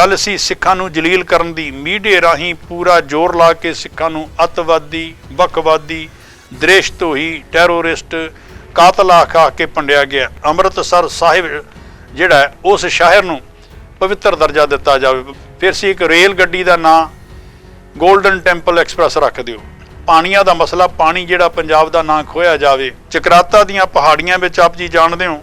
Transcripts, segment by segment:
ਗੱਲ ਸੀ ਸਿੱਖਾਂ ਨੂੰ ਜਲੀਲ ਕਰਨ ਦੀ। ਮੀਡੀਆ ਰਾਹੀਂ ਪੂਰਾ ਜ਼ੋਰ ਲਾ ਕੇ ਸਿੱਖਾਂ ਨੂੰ ਅੱਤਵਾਦੀ, ਵੱਖਵਾਦੀ, ਦ੍ਰਿਸ਼ ਧੋਹੀ, ਟੈਰੋਰਿਸਟ, ਕਾਤਲ ਆਖਾ ਕੇ ਭੰਡਿਆ ਗਿਆ। ਅੰਮ੍ਰਿਤਸਰ ਸਾਹਿਬ ਜਿਹੜਾ ਉਸ ਸ਼ਹਿਰ ਨੂੰ ਪਵਿੱਤਰ ਦਰਜਾ ਦਿੱਤਾ ਜਾਵੇ। ਫਿਰ ਸੀ ਇੱਕ ਰੇਲ ਗੱਡੀ ਦਾ ਨਾਂ ਗੋਲਡਨ ਟੈਂਪਲ ਐਕਸਪ੍ਰੈਸ ਰੱਖ ਦਿਓ। ਪਾਣੀਆਂ ਦਾ ਮਸਲਾ, ਪਾਣੀ ਜਿਹੜਾ ਪੰਜਾਬ ਦਾ ਨਾਂ ਖੋਇਆ ਜਾਵੇ। ਚਕਰਾਤਾ ਦੀਆਂ ਪਹਾੜੀਆਂ ਵਿੱਚ ਆਪ ਜੀ ਜਾਣਦੇ ਹੋ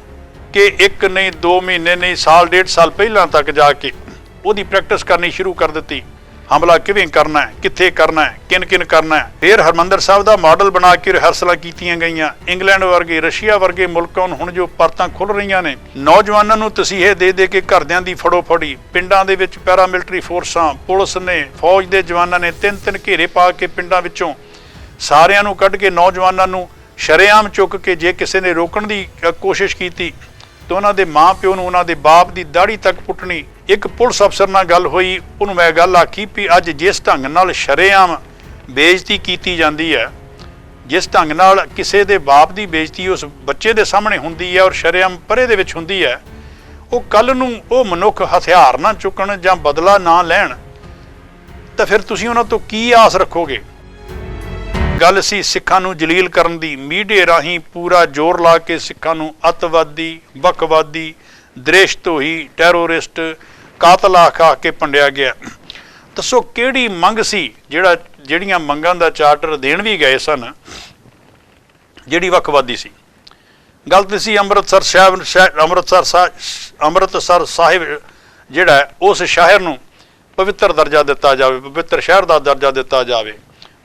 ਕਿ 1 ਨਹੀਂ 2 ਮਹੀਨੇ ਨਹੀਂ ਸਾਲ 1.5 ਸਾਲ ਪਹਿਲਾਂ ਤੱਕ ਜਾ ਕੇ ਉਹਦੀ ਪ੍ਰੈਕਟਿਸ ਕਰਨੀ ਸ਼ੁਰੂ ਕਰ ਦਿੱਤੀ। ਹਮਲਾ ਕਿਵੇਂ ਕਰਨਾ ਹੈ, ਕਿੱਥੇ ਕਰਨਾ ਹੈ, ਕਿਨ ਕਰਨਾ ਹੈ। ਫਿਰ ਹਰਿਮੰਦਰ ਸਾਹਿਬ ਦਾ ਮਾਡਲ ਬਣਾ ਕੇ ਰਿਹਰਸਲਾਂ ਕੀਤੀਆਂ ਗਈਆਂ। ਇੰਗਲੈਂਡ ਵਰਗੇ, ਰਸ਼ੀਆ ਵਰਗੇ ਮੁਲਕਾਂ ਨੂੰ ਹੁਣ ਜੋ ਪਰਤਾਂ ਖੁੱਲ ਰਹੀਆਂ ਨੇ, ਨੌਜਵਾਨਾਂ ਨੂੰ ਤਸੀਹੇ ਦੇ ਕੇ ਘਰਦਿਆਂ ਦੀ ਫੜੋ ਫੜੀ। ਪਿੰਡਾਂ ਦੇ ਵਿੱਚ ਪੈਰਾਮਿਲਟਰੀ ਫੋਰਸਾਂ, ਪੁਲਿਸ ਨੇ, ਫੌਜ ਦੇ ਜਵਾਨਾਂ ਨੇ 3-3 ਘੇਰੇ ਪਾ ਕੇ ਪਿੰਡਾਂ ਵਿੱਚੋਂ ਸਾਰਿਆਂ ਨੂੰ ਕੱਢ ਕੇ ਨੌਜਵਾਨਾਂ ਨੂੰ ਸ਼ਰੇਆਮ ਚੁੱਕ ਕੇ ਜੇ ਕਿਸੇ ਨੇ ਰੋਕਣ ਦੀ ਕੋਸ਼ਿਸ਼ ਕੀਤੀ ਤਾਂ ਉਹਨਾਂ ਦੇ ਮਾਂ ਪਿਓ ਨੂੰ, ਉਹਨਾਂ ਦੇ ਬਾਪ ਦੀ ਦਾੜੀ ਤੱਕ ਪੁੱਟਣੀ। ਇੱਕ ਪੁਲਿਸ ਅਫਸਰ ਨਾਲ ਗੱਲ ਹੋਈ, ਉਹਨੂੰ ਮੈਂ ਗੱਲ ਆਖੀ ਵੀ ਅੱਜ ਜਿਸ ਢੰਗ ਨਾਲ ਸ਼ਰੇਆਮ ਬੇਇੱਜ਼ਤੀ ਕੀਤੀ ਜਾਂਦੀ ਹੈ, ਜਿਸ ਢੰਗ ਨਾਲ ਕਿਸੇ ਦੇ ਬਾਪ ਦੀ ਬੇਇੱਜ਼ਤੀ ਉਸ ਬੱਚੇ ਦੇ ਸਾਹਮਣੇ ਹੁੰਦੀ ਹੈ ਔਰ ਸ਼ਰੇਆਮ ਪਰੇ ਦੇ ਵਿੱਚ ਹੁੰਦੀ ਹੈ, ਉਹ ਕੱਲ ਨੂੰ ਉਹ ਮਨੁੱਖ ਹਥਿਆਰ ਨਾ ਚੁੱਕਣ ਜਾਂ ਬਦਲਾ ਨਾ ਲੈਣ ਤਾਂ ਫਿਰ ਤੁਸੀਂ ਉਹਨਾਂ ਤੋਂ ਕੀ ਆਸ ਰੱਖੋਗੇ। ਗੱਲ ਸੀ ਸਿੱਖਾਂ ਨੂੰ ਜਲੀਲ ਕਰਨ ਦੀ। ਮੀਡੀਆ ਰਾਹੀਂ ਪੂਰਾ ਜ਼ੋਰ ਲਾ ਕੇ ਸਿੱਖਾਂ ਨੂੰ ਅੱਤਵਾਦੀ, ਵੱਖਵਾਦੀ, ਦ੍ਰਿਸ਼ ਧੋਹੀ, ਟੈਰੋਰਿਸਟ, ਕਾਤਲ ਆਖਾ ਕੇ ਭੰਡਿਆ ਗਿਆ। ਦੱਸੋ ਕਿਹੜੀ ਮੰਗ ਸੀ ਜਿਹੜੀਆਂ ਮੰਗਾਂ ਦਾ ਚਾਰਟਰ ਦੇਣ ਵੀ ਗਏ ਸਨ, ਜਿਹੜੀ ਵੱਖਵਾਦੀ ਸੀ। ਗੱਲ ਤੇ ਸੀ ਅੰਮ੍ਰਿਤਸਰ ਸਾਹਿਬ ਜਿਹੜਾ ਉਸ ਸ਼ਹਿਰ ਨੂੰ ਪਵਿੱਤਰ ਦਰਜਾ ਦਿੱਤਾ ਜਾਵੇ, ਪਵਿੱਤਰ ਸ਼ਹਿਰ ਦਾ ਦਰਜਾ ਦਿੱਤਾ ਜਾਵੇ।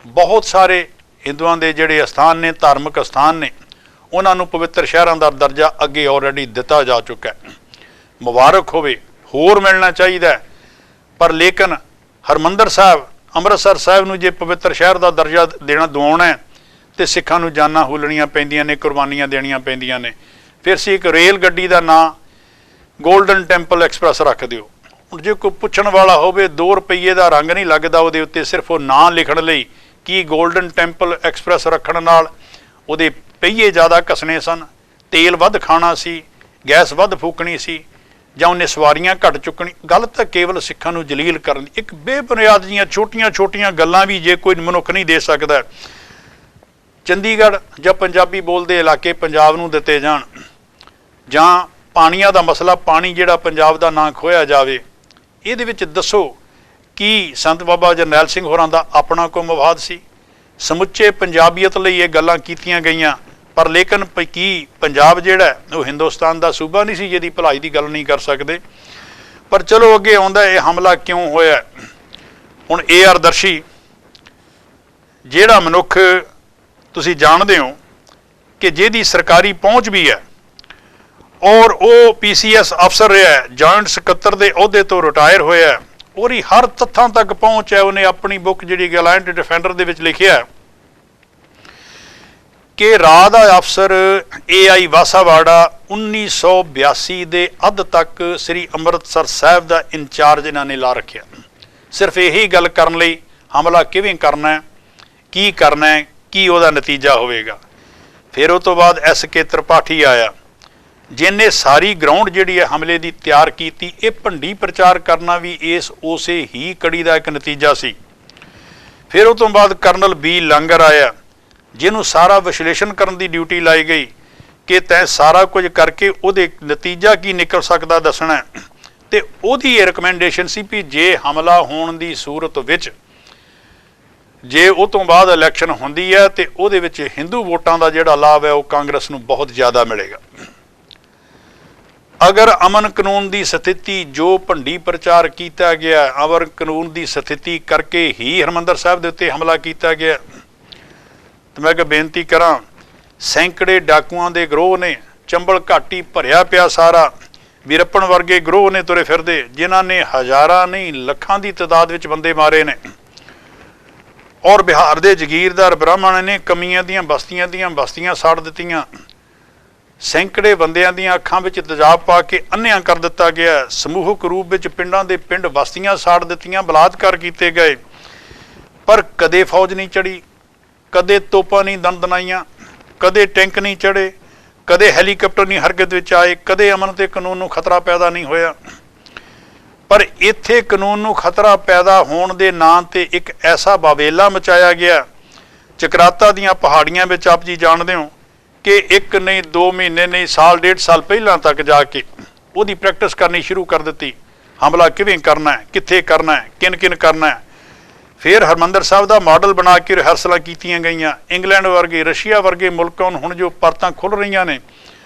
ਬਹੁਤ ਸਾਰੇ ਹਿੰਦੂਆਂ ਦੇ ਜਿਹੜੇ ਅਸਥਾਨ ਨੇ, ਧਾਰਮਿਕ ਅਸਥਾਨ ਨੇ, ਉਹਨਾਂ ਨੂੰ ਪਵਿੱਤਰ ਸ਼ਹਿਰਾਂ ਦਾ ਦਰਜਾ ਅੱਗੇ ਆਲਰੇਡੀ ਦਿੱਤਾ ਜਾ ਚੁੱਕਾ ਹੈ। ਮੁਬਾਰਕ ਹੋਵੇ, ਹੋਰ ਮਿਲਣਾ ਚਾਹੀਦਾ। ਪਰ ਲੇਕਿਨ ਹਰਿਮੰਦਰ ਸਾਹਿਬ, ਅੰਮ੍ਰਿਤਸਰ ਸਾਹਿਬ ਨੂੰ ਜੇ ਪਵਿੱਤਰ ਸ਼ਹਿਰ ਦਾ ਦਰਜਾ ਦਿਵਾਉਣਾ ਹੈ ਤੇ ਸਿੱਖਾਂ ਨੂੰ ਜਾਨਾਂ ਹੁੱਲਣੀਆਂ ਪੈਂਦੀਆਂ ਨੇ, ਕੁਰਬਾਨੀਆਂ ਦੇਣੀਆਂ ਪੈਂਦੀਆਂ ਨੇ। ਫਿਰ ਸੀ ਇੱਕ ਰੇਲ ਗੱਡੀ ਦਾ ਨਾਂ ਗੋਲਡਨ ਟੈਂਪਲ ਐਕਸਪ੍ਰੈਸ ਰੱਖ ਦਿਓ। ਹੁਣ ਜੇ ਕੋਈ ਪੁੱਛਣ ਵਾਲਾ ਹੋਵੇ 2 ਰੁਪਈਏ ਦਾ ਰੰਗ ਨਹੀਂ ਲੱਗਦਾ ਉਹਦੇ ਉੱਤੇ, ਸਿਰਫ ਉਹ ਨਾਂ ਲਿਖਣ ਲਈ ਕਿ ਗੋਲਡਨ ਟੈਂਪਲ ਐਕਸਪ੍ਰੈਸ ਰੱਖਣ ਨਾਲ ਉਹਦੇ ਪਹੀਏ ਜ਼ਿਆਦਾ ਘਸਣੇ ਸਨ, ਤੇਲ ਵੱਧ ਖਾਣਾ ਸੀ, ਗੈਸ ਵੱਧ ਫੂਕਣੀ ਸੀ, ਜਾਂ ਉਹਨੇ ਸਵਾਰੀਆਂ ਘੱਟ ਚੁੱਕਣੀ। ਗੱਲ ਤਾਂ ਕੇਵਲ ਸਿੱਖਾਂ ਨੂੰ ਜਲੀਲ ਕਰਨ ਦੀ। ਇੱਕ ਬੇਬੁਨਿਆਦ ਜੀਆਂ ਛੋਟੀਆਂ ਗੱਲਾਂ ਵੀ ਜੇ ਕੋਈ ਮਨੁੱਖ ਨਹੀਂ ਦੇ ਸਕਦਾ। ਚੰਡੀਗੜ੍ਹ ਜਾਂ ਪੰਜਾਬੀ ਬੋਲਦੇ ਇਲਾਕੇ ਪੰਜਾਬ ਨੂੰ ਦਿੱਤੇ ਜਾਣ, ਜਾਂ ਪਾਣੀਆਂ ਦਾ ਮਸਲਾ, ਪਾਣੀ ਜਿਹੜਾ ਪੰਜਾਬ ਦਾ ਨਾਂ ਖੋਇਆ ਜਾਵੇ। ਇਹਦੇ ਵਿੱਚ ਦੱਸੋ ਕੀ ਸੰਤ ਬਾਬਾ ਜਰਨੈਲ ਸਿੰਘ ਹੋਰਾਂ ਦਾ ਆਪਣਾ ਕੋਈ ਮਵਾਦ ਸੀ? ਸਮੁੱਚੇ ਪੰਜਾਬੀਅਤ ਲਈ ਇਹ ਗੱਲਾਂ ਕੀਤੀਆਂ ਗਈਆਂ, ਪਰ ਲੇਕਿਨ ਕੀ ਪੰਜਾਬ ਜਿਹੜਾ ਉਹ ਹਿੰਦੁਸਤਾਨ ਦਾ ਸੂਬਾ ਨਹੀਂ ਸੀ ਜਿਹਦੀ ਭਲਾਈ ਦੀ ਗੱਲ ਨਹੀਂ ਕਰ ਸਕਦੇ? ਪਰ ਚਲੋ ਅੱਗੇ ਆਉਂਦਾ ਇਹ ਹਮਲਾ ਕਿਉਂ ਹੋਇਆ। ਹੁਣ AR ਦਰਸ਼ੀ ਜਿਹੜਾ ਮਨੁੱਖ ਤੁਸੀਂ ਜਾਣਦੇ ਹੋ ਕਿ ਜਿਹਦੀ ਸਰਕਾਰੀ ਪਹੁੰਚ ਵੀ ਹੈ ਔਰ ਉਹ PCS ਅਫਸਰ ਰਿਹਾ, ਜੁਆਇੰਟ ਸਕੱਤਰ ਦੇ ਅਹੁਦੇ ਤੋਂ ਰਿਟਾਇਰ ਹੋਇਆ, ਉਹਦੀ ਹਰ ਤੱਥਾਂ ਤੱਕ ਪਹੁੰਚ ਹੈ। ਉਹਨੇ ਆਪਣੀ ਬੁੱਕ ਜਿਹੜੀ ਗੈਲੈਂਟ ਡਿਫੈਂਡਰ ਦੇ ਵਿੱਚ ਲਿਖਿਆ ਕਿ ਰਾਹ ਦਾ ਅਫਸਰ AI ਵਾਸਾਵਾੜਾ 1982 ਦੇ ਅੱਧ ਤੱਕ ਸ੍ਰੀ ਅੰਮ੍ਰਿਤਸਰ ਸਾਹਿਬ ਦਾ ਇੰਚਾਰਜ ਇਹਨਾਂ ਨੇ ਲਾ ਰੱਖਿਆ, ਸਿਰਫ ਇਹੀ ਗੱਲ ਕਰਨ ਲਈ ਹਮਲਾ ਕਿਵੇਂ ਕਰਨਾ ਹੈ, ਕੀ ਉਹਦਾ ਨਤੀਜਾ ਹੋਵੇਗਾ। ਫਿਰ ਉਹ ਤੋਂ ਬਾਅਦ SK ਤ੍ਰਿਪਾਠੀ ਆਇਆ, ਜਿਹਨੇ ਸਾਰੀ ਗਰਾਊਂਡ ਜਿਹੜੀ ਹੈ ਹਮਲੇ ਦੀ ਤਿਆਰ ਕੀਤੀ। ਇਹ ਭੰਡੀ ਪ੍ਰਚਾਰ ਕਰਨਾ ਵੀ ਉਸੇ ਹੀ ਕੜੀ ਦਾ ਇੱਕ ਨਤੀਜਾ ਸੀ। ਫਿਰ ਉਹ ਤੋਂ ਬਾਅਦ ਕਰਨਲ B ਲੰਗਰ ਆਇਆ, ਜਿਹਨੂੰ ਸਾਰਾ ਵਿਸ਼ਲੇਸ਼ਣ ਕਰਨ ਦੀ ਡਿਊਟੀ ਲਾਈ ਗਈ ਕਿ ਤੈਂ ਸਾਰਾ ਕੁਝ ਕਰਕੇ ਉਹਦੇ ਨਤੀਜਾ ਕੀ ਨਿਕਲ ਸਕਦਾ ਦੱਸਣਾ। ਤੇ ਉਹਦੀ ਇਹ ਰਿਕਮੈਂਡੇਸ਼ਨ ਸੀ ਵੀ ਜੇ ਹਮਲਾ ਹੋਣ ਦੀ ਸੂਰਤ ਵਿੱਚ ਜੇ ਉਹ ਤੋਂ ਬਾਅਦ ਇਲੈਕਸ਼ਨ ਹੁੰਦੀ ਹੈ ਤੇ ਉਹਦੇ ਵਿੱਚ ਹਿੰਦੂ ਵੋਟਾਂ ਦਾ ਜਿਹੜਾ ਲਾਭ ਹੈ ਉਹ ਕਾਂਗਰਸ ਨੂੰ ਬਹੁਤ ਜ਼ਿਆਦਾ ਮਿਲੇਗਾ। ਅਗਰ ਅਮਨ ਕਾਨੂੰਨ ਦੀ ਸਥਿਤੀ ਜੋ ਭੰਡੀ ਪ੍ਰਚਾਰ ਕੀਤਾ ਗਿਆ, ਅਮਨ ਕਾਨੂੰਨ ਦੀ ਸਥਿਤੀ ਕਰਕੇ ਹੀ ਹਰਿਮੰਦਰ ਸਾਹਿਬ ਦੇ ਉੱਤੇ ਹਮਲਾ ਕੀਤਾ ਗਿਆ, ਤਾਂ ਮੈਂ ਕਿ ਬੇਨਤੀ ਕਰਾਂ, ਸੈਂਕੜੇ ਡਾਕੂਆਂ ਦੇ ਗਰੋਹ ਨੇ, ਚੰਬਲ ਘਾਟੀ ਭਰਿਆ ਪਿਆ ਸਾਰਾ, ਵੀਰੱਪਣ ਵਰਗੇ ਗਰੋਹ ਨੇ ਤੁਰੇ ਫਿਰਦੇ, ਜਿਨ੍ਹਾਂ ਨੇ ਹਜ਼ਾਰਾਂ ਨਹੀਂ ਲੱਖਾਂ ਦੀ ਤਾਦਾਦ ਵਿੱਚ ਬੰਦੇ ਮਾਰੇ ਨੇ। ਔਰ ਬਿਹਾਰ ਦੇ ਜਗੀਰਦਾਰ ਬ੍ਰਾਹਮਣ ਨੇ ਕਮੀਆਂ ਦੀਆਂ ਬਸਤੀਆਂ ਸਾੜ ਦਿੱਤੀਆਂ। ਸੈਂਕੜੇ ਬੰਦਿਆਂ ਦੀਆਂ ਅੱਖਾਂ ਵਿੱਚ ਤੇਜ਼ਾਬ ਪਾ ਕੇ ਅੰਨ੍ਹਿਆਂ ਕਰ ਦਿੱਤਾ ਗਿਆ। ਸਮੂਹਕ ਰੂਪ ਵਿੱਚ ਪਿੰਡਾਂ ਦੇ ਪਿੰਡ ਬਸਤੀਆਂ ਸਾੜ ਦਿੱਤੀਆਂ, ਬਲਾਤਕਾਰ ਕੀਤੇ ਗਏ। ਪਰ ਕਦੇ ਫੌਜ ਨਹੀਂ ਚੜੀ, ਕਦੇ ਤੋਪਾਂ ਨਹੀਂ ਦਣਦਣਾਈਆਂ, ਕਦੇ ਟੈਂਕ ਨਹੀਂ ਚੜੇ, ਕਦੇ ਹੈਲੀਕਾਪਟਰ ਨਹੀਂ ਹਰਕਤ ਵਿੱਚ ਆਏ, ਕਦੇ ਅਮਨ ਤੇ ਕਾਨੂੰਨ ਨੂੰ ਖਤਰਾ ਪੈਦਾ ਨਹੀਂ ਹੋਇਆ। ਪਰ ਇੱਥੇ ਕਾਨੂੰਨ ਨੂੰ ਖਤਰਾ ਪੈਦਾ ਹੋਣ ਦੇ ਨਾਂ ਤੇ ਇੱਕ ਐਸਾ ਬਾਵੇਲਾ ਮਚਾਇਆ ਗਿਆ। ਚਕਰਾਤਾ ਦੀਆਂ ਪਹਾੜੀਆਂ ਵਿੱਚ ਆਪ ਜੀ ਜਾਣਦੇ ਹੋ ਕਿ 1 ਨਹੀਂ 2 ਮਹੀਨੇ ਨਹੀਂ ਸਾਲ 1.5 ਸਾਲ ਪਹਿਲਾਂ ਤੱਕ ਜਾ ਕੇ ਉਹਦੀ ਪ੍ਰੈਕਟਿਸ ਕਰਨੀ ਸ਼ੁਰੂ ਕਰ ਦਿੱਤੀ। ਹਮਲਾ ਕਿਵੇਂ ਕਰਨਾ ਹੈ, ਕਿੱਥੇ ਕਰਨਾ ਹੈ, ਕਿਨ ਕਰਨਾ ਹੈ। ਫਿਰ ਹਰਿਮੰਦਰ ਸਾਹਿਬ ਦਾ ਮਾਡਲ ਬਣਾ ਕੇ ਰਿਹਰਸਲਾਂ ਕੀਤੀਆਂ ਗਈਆਂ। ਇੰਗਲੈਂਡ ਵਰਗੇ, ਰਸ਼ੀਆ ਵਰਗੇ ਮੁਲਕਾਂ ਨੂੰ ਹੁਣ ਜੋ ਪਰਤਾਂ ਖੁੱਲ੍ਹ ਰਹੀਆਂ ਨੇ,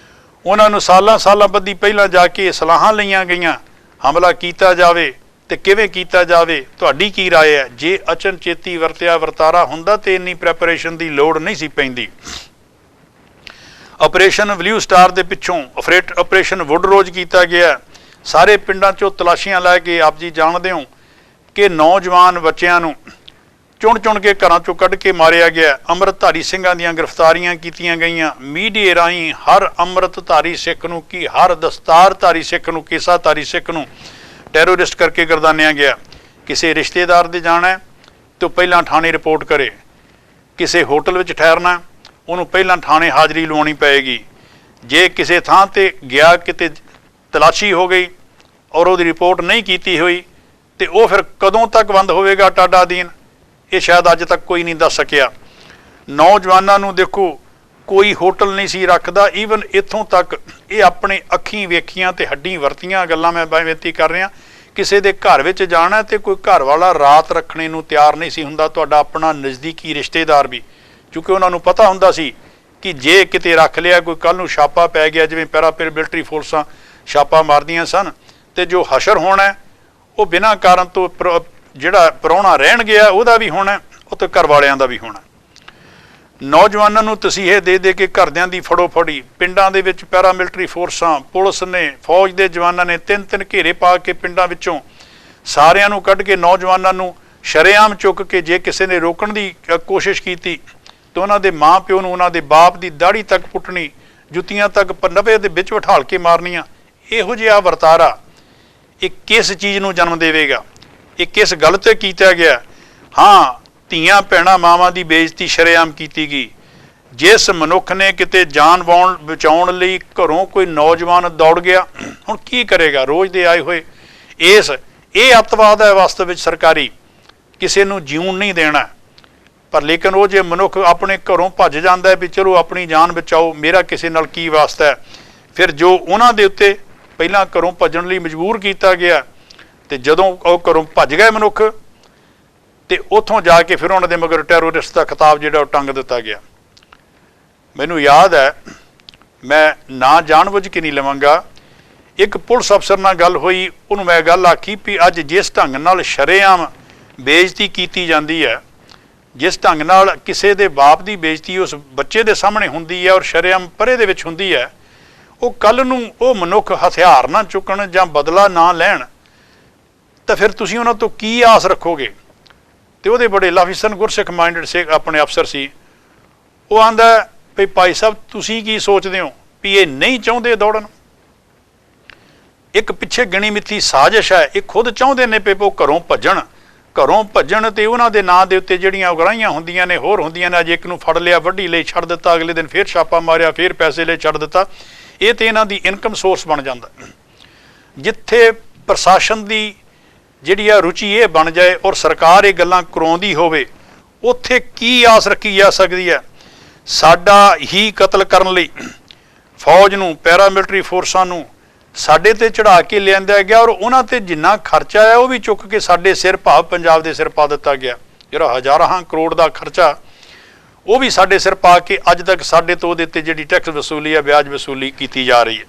ਉਹਨਾਂ ਨੂੰ ਸਾਲਾਂ ਬੱਧੀ ਪਹਿਲਾਂ ਜਾ ਕੇ ਸਲਾਹਾਂ ਲਈਆਂ ਗਈਆਂ, ਹਮਲਾ ਕੀਤਾ ਜਾਵੇ ਤੇ ਕਿਵੇਂ ਕੀਤਾ ਜਾਵੇ। ਤੁਹਾਡੀ ਕੀ ਰਾਏ ਹੈ? ਜੇ ਅਚਨਚੇਤੀ ਵਰਤਿਆ ਵਰਤਾਰਾ ਹੁੰਦਾ ਤੇ ਇੰਨੀ ਪ੍ਰੈਪਰੇਸ਼ਨ ਦੀ ਲੋੜ ਨਹੀਂ ਸੀ ਪੈਂਦੀ। ਆਪਰੇਸ਼ਨ ਬਲੂ ਸਟਾਰ ਦੇ ਪਿੱਛੋਂ ਆਪਰੇਸ਼ਨ ਵੁੱਡਰੋਜ਼ ਕੀਤਾ ਗਿਆ। ਸਾਰੇ ਪਿੰਡਾਂ 'ਚੋਂ ਤਲਾਸ਼ੀਆਂ ਲੈ ਕੇ ਆਪ ਜੀ ਜਾਣਦੇ ਹੋ ਕਿ ਨੌਜਵਾਨ ਬੱਚਿਆਂ ਨੂੰ ਚੁਣ ਕੇ ਘਰਾਂ 'ਚੋਂ ਕੱਢ ਕੇ ਮਾਰਿਆ ਗਿਆ। ਅੰਮ੍ਰਿਤਧਾਰੀ ਸਿੰਘਾਂ ਦੀਆਂ ਗ੍ਰਿਫਤਾਰੀਆਂ ਕੀਤੀਆਂ ਗਈਆਂ। ਮੀਡੀਏ ਰਾਹੀਂ ਹਰ ਅੰਮ੍ਰਿਤਧਾਰੀ ਸਿੱਖ ਨੂੰ ਕੀ ਹਰ ਦਸਤਾਰਧਾਰੀ ਸਿੱਖ ਨੂੰ, ਕੇਸਾਧਾਰੀ ਸਿੱਖ ਨੂੰ ਟੈਰੋਰਿਸਟ ਕਰਕੇ ਗਰਦਾਨਿਆ ਗਿਆ। ਕਿਸੇ ਰਿਸ਼ਤੇਦਾਰ ਦੇ ਜਾਣਾ ਤੋਂ ਪਹਿਲਾਂ ਥਾਣੇ ਰਿਪੋਰਟ ਕਰੇ, ਕਿਸੇ ਹੋਟਲ ਵਿੱਚ ਠਹਿਰਨਾ ਉਹਨੂੰ ਪਹਿਲਾਂ ਥਾਣੇ ਹਾਜ਼ਰੀ ਲਵਾਉਣੀ ਪਏਗੀ। ਜੇ ਕਿਸੇ ਥਾਂ ਤੇ ਗਿਆ, ਕਿਤੇ ਤਲਾਸ਼ੀ ਹੋ ਗਈ ਔਰ ਉਹਦੀ ਰਿਪੋਰਟ ਨਹੀਂ ਕੀਤੀ ਹੋਈ ਤੇ ਉਹ ਫਿਰ ਕਦੋਂ ਤੱਕ ਬੰਦ ਹੋਵੇਗਾ ਟਾਡਾ ਦੀਨ, ਇਹ ਸ਼ਾਇਦ ਅੱਜ ਤੱਕ ਕੋਈ ਨਹੀਂ ਦੱਸ ਸਕਿਆ। ਨੌਜਵਾਨਾਂ ਨੂੰ ਦੇਖੋ ਕੋਈ ਹੋਟਲ ਨਹੀਂ ਸੀ ਰੱਖਦਾ। ਈਵਨ ਇੱਥੋਂ ਤੱਕ ਇਹ ਆਪਣੇ ਅੱਖੀਂ ਵੇਖੀਆਂ ਤੇ ਹੱਡੀਂ ਵਰਤੀਆਂ ਗੱਲਾਂ ਮੈਂ ਬੇਨਤੀ ਕਰ ਰਿਹਾ। ਕਿਸੇ ਦੇ ਘਰ ਵਿੱਚ ਜਾਣਾ ਤੇ ਕੋਈ ਘਰ ਵਾਲਾ ਰਾਤ ਰੱਖਣੇ ਨੂੰ ਤਿਆਰ ਨਹੀਂ ਸੀ ਹੁੰਦਾ, ਤੁਹਾਡਾ ਆਪਣਾ ਨਜ਼ਦੀਕੀ ਰਿਸ਼ਤੇਦਾਰ ਵੀ, ਕਿਉਂਕਿ ਉਹਨਾਂ ਨੂੰ ਪਤਾ ਹੁੰਦਾ ਸੀ ਕਿ ਜੇ ਕਿਤੇ ਰੱਖ ਲਿਆ ਕੋਈ ਕੱਲ੍ਹ ਨੂੰ ਛਾਪਾ ਪੈ ਗਿਆ, ਜਿਵੇਂ ਪੈਰਾਮਿਲਟਰੀ ਫੋਰਸਾਂ ਛਾਪਾ ਮਾਰਦੀਆਂ ਸਨ, ਤੇ ਜੋ ਹਸ਼ਰ ਹੋਣਾ ਉਹ ਬਿਨਾਂ ਕਾਰਨ ਤੋਂ ਜਿਹੜਾ ਪ੍ਰਾਹੁਣਾ ਰਹਿਣ ਗਿਆ ਉਹਦਾ ਵੀ ਹੋਣਾ, ਉਹ ਤੇ ਘਰ ਵਾਲਿਆਂ ਦਾ ਵੀ ਹੋਣਾ। ਨੌਜਵਾਨਾਂ ਨੂੰ ਤਸੀਹੇ ਦੇ ਕੇ ਘਰਦਿਆਂ ਦੀ ਫੜੋ-ਫੜੀ, ਪਿੰਡਾਂ ਦੇ ਵਿੱਚ ਪੈਰਾਮਿਲਟਰੀ ਫੋਰਸਾਂ, ਪੁਲਿਸ ਨੇ, ਫੌਜ ਦੇ ਜਵਾਨਾਂ ਨੇ 3-3 ਘੇਰੇ ਪਾ ਕੇ ਪਿੰਡਾਂ ਵਿੱਚੋਂ ਸਾਰਿਆਂ ਨੂੰ ਕੱਢ ਕੇ ਨੌਜਵਾਨਾਂ ਨੂੰ ਸ਼ਰੇਆਮ ਚੁੱਕ ਕੇ ਜੇ ਕਿਸੇ ਨੇ ਰੋਕਣ ਦੀ ਕੋਸ਼ਿਸ਼ ਕੀਤੀ ਤਾਂ ਉਹਨਾਂ ਦੇ ਮਾਂ ਪਿਓ ਨੂੰ, ਉਹਨਾਂ ਦੇ ਬਾਪ ਦੀ ਦਾੜੀ ਤੱਕ ਪੁੱਟਣੀ, ਜੁੱਤੀਆਂ ਤੱਕ 90 ਦੇ ਵਿੱਚ ਬਿਠਾਲ ਕੇ ਮਾਰਨੀਆਂ। ਇਹੋ ਜਿਹਾ ਵਰਤਾਰਾ ਇਹ ਕਿਸ ਚੀਜ਼ ਨੂੰ ਜਨਮ ਦੇਵੇਗਾ? ਇਹ ਕਿਸ ਗੱਲ ਤੇ ਕੀਤਾ ਗਿਆ? ਹਾਂ, ਧੀਆਂ ਭੈਣਾਂ ਮਾਵਾਂ ਦੀ ਬੇਇੱਜ਼ਤੀ ਸ਼ਰੇਆਮ ਕੀਤੀ ਗਈ। ਜਿਸ ਮਨੁੱਖ ਨੇ ਕਿਤੇ ਜਾਨ ਬਚਾਉਣ ਲਈ ਘਰੋਂ ਕੋਈ ਨੌਜਵਾਨ ਦੌੜ ਗਿਆ, ਹੁਣ ਕੀ ਕਰੇਗਾ? ਰੋਜ਼ ਦੇ ਆਏ ਹੋਏ ਇਹ ਅੱਤਵਾਦ ਹੈ ਵਾਸਤਵ ਵਿੱਚ ਸਰਕਾਰੀ, ਕਿਸੇ ਨੂੰ ਜਿਉਣ ਨਹੀਂ ਦੇਣਾ। ਪਰ ਲੇਕਿਨ ਉਹ ਜੇ ਮਨੁੱਖ ਆਪਣੇ ਘਰੋਂ ਭੱਜ ਜਾਂਦਾ ਹੈ ਵੀ ਚਲੋ ਆਪਣੀ ਜਾਨ ਬਚਾਓ, ਮੇਰਾ ਕਿਸੇ ਨਾਲ ਕੀ ਵਾਸਤਾ ਹੈ, ਫਿਰ ਜੋ ਉਹਨਾਂ ਦੇ ਉੱਤੇ ਪਹਿਲਾਂ ਘਰੋਂ ਭੱਜਣ ਲਈ ਮਜਬੂਰ ਕੀਤਾ ਗਿਆ ਤੇ ਜਦੋਂ ਉਹ ਘਰੋਂ ਭੱਜ ਗਏ ਮਨੁੱਖ ਤੇ ਉੱਥੋਂ ਜਾ ਕੇ ਫਿਰ ਉਹਨਾਂ ਦੇ ਮਗਰ ਟੈਰੋਰਿਸਟ ਦਾ ਖਿਤਾਬ ਜਿਹੜਾ ਉਹ ਟੰਗ ਦਿੱਤਾ ਗਿਆ। ਮੈਨੂੰ ਯਾਦ ਹੈ, ਮੈਂ ਨਾਂ ਜਾਣਬੁੱਝ ਕੇ ਨਹੀਂ ਲਵਾਂਗਾ, ਇੱਕ ਪੁਲਿਸ ਅਫਸਰ ਨਾਲ ਗੱਲ ਹੋਈ, ਉਹਨੂੰ ਮੈਂ ਗੱਲ ਆਖੀ ਵੀ ਅੱਜ ਜਿਸ ਢੰਗ ਨਾਲ ਸ਼ਰੇਆਮ ਬੇਇੱਜ਼ਤੀ ਕੀਤੀ ਜਾਂਦੀ ਹੈ, ਜਿਸ ਢੰਗ ਨਾਲ ਕਿਸੇ ਦੇ ਬਾਪ ਦੀ ਬੇਇੱਜ਼ਤੀ ਉਸ ਬੱਚੇ ਦੇ ਸਾਹਮਣੇ ਹੁੰਦੀ ਹੈ ਔਰ ਸ਼ਰੇਆਮ ਪਰੇ ਦੇ ਵਿੱਚ ਹੁੰਦੀ ਹੈ, ਉਹ ਕੱਲ੍ਹ ਨੂੰ ਉਹ ਮਨੁੱਖ ਹਥਿਆਰ ਨਾ ਚੁੱਕਣ ਜਾਂ ਬਦਲਾ ਨਾ ਲੈਣ ਤਾਂ ਫਿਰ ਤੁਸੀਂ ਉਹਨਾਂ ਤੋਂ ਕੀ ਆਸ ਰੱਖੋਗੇ? ਤੇ ਉਹਦੇ ਬੜੇ ਲਾਫੀ ਸਨ, ਗੁਰਸਿੱਖ ਮਾਈਂਡਡ ਸੇ ਆਪਣੇ ਅਫਸਰ ਸੀ। ਉਹ ਆਂਦਾ ਵੀ ਭਾਈ ਸਾਹਿਬ ਤੁਸੀਂ ਕੀ ਸੋਚਦੇ ਹੋ ਵੀ ਇਹ ਨਹੀਂ ਚਾਹੁੰਦੇ ਦੌੜਨ? ਇੱਕ ਪਿੱਛੇ ਗਿਣੀ ਮਿੱਥੀ ਸਾਜ਼ਿਸ਼ ਹੈ। ਇਹ ਖੁਦ ਚਾਹੁੰਦੇ ਨੇ ਵੀ ਉਹ ਘਰੋਂ ਭੱਜਣ ਤੇ ਉਹਨਾਂ ਦੇ ਨਾਂ ਦੇ ਉੱਤੇ ਜਿਹੜੀਆਂ ਉਗਰਾਹੀਆਂ ਹੁੰਦੀਆਂ ਨੇ, ਹੋਰ ਹੁੰਦੀਆਂ ਨੇ। ਅੱਜ ਇੱਕ ਨੂੰ ਫੜ ਲਿਆ, ਵੱਢੀ ਲਈ, ਛੱਡ ਦਿੱਤਾ, ਅਗਲੇ ਦਿਨ ਫਿਰ ਛਾਪਾ ਮਾਰਿਆ, ਫਿਰ ਪੈਸੇ ਲਈ ਛੱਡ ਦਿੱਤਾ। ਇਹ ਤੇ ਇਹਨਾਂ ਦੀ ਇਨਕਮ ਸੋਰਸ ਬਣ ਜਾਂਦਾ। ਜਿੱਥੇ ਪ੍ਰਸ਼ਾਸਨ ਦੀ ਜਿਹੜੀ ਆ ਰੁਚੀ ਇਹ ਬਣ ਜਾਏ ਔਰ ਸਰਕਾਰ ਇਹ ਗੱਲਾਂ ਕਰਾਉਂਦੀ ਹੋਵੇ, ਉੱਥੇ ਕੀ ਆਸ ਰੱਖੀ ਜਾ ਸਕਦੀ ਹੈ? ਸਾਡਾ ਹੀ ਕਤਲ ਕਰਨ ਲਈ ਫੌਜ ਨੂੰ, ਪੈਰਾਮਿਲਟਰੀ ਫੋਰਸਾਂ ਨੂੰ ਸਾਡੇ ਤੇ ਚੜਾ ਕੇ ਲਿਆਂਦਾ ਗਿਆ ਔਰ ਉਹਨਾਂ ਤੇ ਜਿੰਨਾ ਖਰਚਾ ਹੈ ਉਹ ਵੀ ਚੁੱਕ ਕੇ ਸਾਡੇ ਸਿਰ, ਭਾਵ ਪੰਜਾਬ ਦੇ ਸਿਰ ਪਾ ਦਿੱਤਾ ਗਿਆ। ਜਿਹੜਾ ਹਜ਼ਾਰਾਂ ਕਰੋੜ ਦਾ ਖਰਚਾ ਉਹ ਵੀ ਸਾਡੇ ਸਿਰ ਪਾ ਕੇ ਅੱਜ ਤੱਕ ਸਾਡੇ ਤੋਂ ਉਹਦੇ ਤੇ ਜਿਹੜੀ ਟੈਕਸ ਵਸੂਲੀ ਹੈ, ਵਿਆਜ ਵਸੂਲੀ ਕੀਤੀ ਜਾ ਰਹੀ ਹੈ।